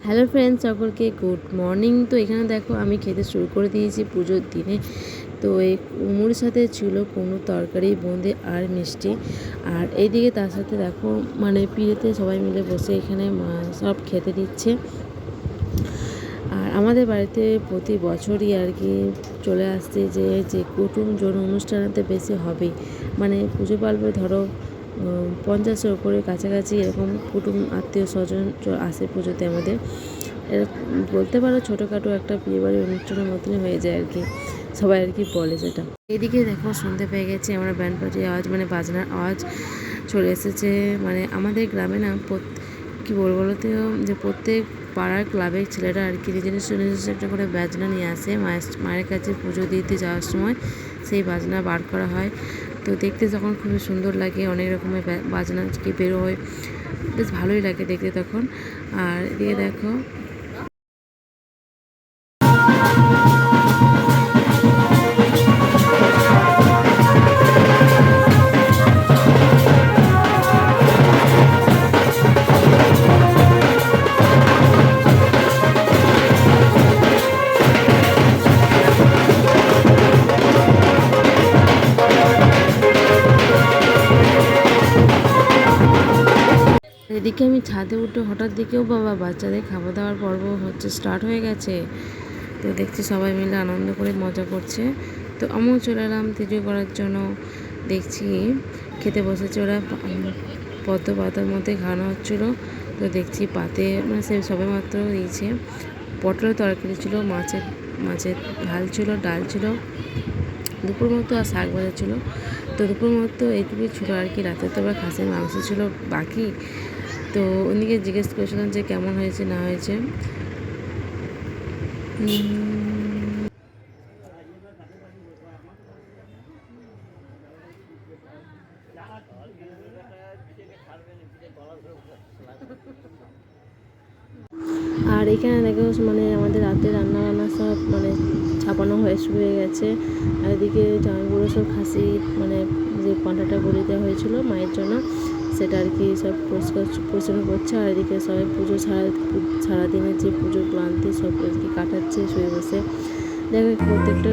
Hello friends, সকলকে good morning. তো এখানে দেখো আমি খেতে শুরু করে দিয়েছি পুজোর দিনে। তো এই মুড়ির সাথে ছিল কোনো তরকারি, বোঁদে আর মিষ্টি। আর এইদিকে তার সাথে দেখো পিড়েতে সবাই মিলে বসে এখানে সব খেতে দিচ্ছে। আর আমাদের বাড়িতে প্রতি বছরই আর কি চলে আসছে যে কুটুমজন অনুষ্ঠানেতে বেশি হবেই। পুজো পার্বণে ধরো 50-এর ওপরে কাছাকাছি এরকম কুটুম আত্মীয় স্বজন আসে পুজোতে আমাদের। বলতে পারো ছোটোখাটো একটা বিয়েবাড়ির অনুষ্ঠানের মতনই হয়ে যায় আর কি, সবাই আর কি বলে যেটা। এদিকে দেখো শুনতে পেয়ে গেছি আমরা ব্যান্ড পার্টির আওয়াজ, বাজনার আওয়াজ চলে এসেছে। আমাদের গ্রামে না কী বলবো তো, যে প্রত্যেক পাড়ার ক্লাবের ছেলেরা আর কি নিজস্ব একটা করে বাজনা নিয়ে আসে মায়ের কাছে পুজো দিতে যাওয়ার সময় সেই বাজনা বার করা হয়। তো দেখতে যখন খুবই সুন্দর লাগে, অনেক রকমের বাজনা কি বেরো হয়, বেশ ভালোই লাগে দেখতে তখন। আর এদিকে দেখো এদিকে আমি ছাদে উঠে হঠাৎ দিকেও বাবা বাচ্চাদের খাওয়া দাওয়ার পর্ব স্টার্ট হয়ে গেছে। তো দেখছি সবাই মিলে আনন্দ করে মজা করছে। তো আমিও চলে এলাম পুজো করার জন্য। দেখছি খেতে বসেছে ওরা, পদ্ম পাতার মধ্যে খাওয়ানো হচ্ছিলো। তো দেখছি পাতে সে সবে মাত্র দিয়েছে। পটলের তরকারি ছিল, মাছের ঝাল ছিল, ডাল ছিল, দুপুর মতো আর শাক ভাজা ছিল। তো দুপুর মতো এইটুকুই ছিল আর কি। রাতে তো আবার খাসির মাংস ছিল বাকি। তো উনিকে জিজ্ঞেস করেছিলাম যে কেমন হয়েছে না হয়েছে। আর এখানে দেখো আমাদের রাতে রান্না সব ছাপানো হয়ে শুরু হয়ে গেছে। আর এদিকে জামাইগুলো সব খাসি যে পাঁঠাটা বলি দেওয়া হয়েছিল মায়ের জন্য, সেটা আর কি সব পরিষ্কার করছে। আর এদিকে সবাই পুজো সারাদিনের যে পুজোর ক্লান্তি সব আর কি কাটাচ্ছে শুয়ে বসে। দেখো প্রত্যেকটা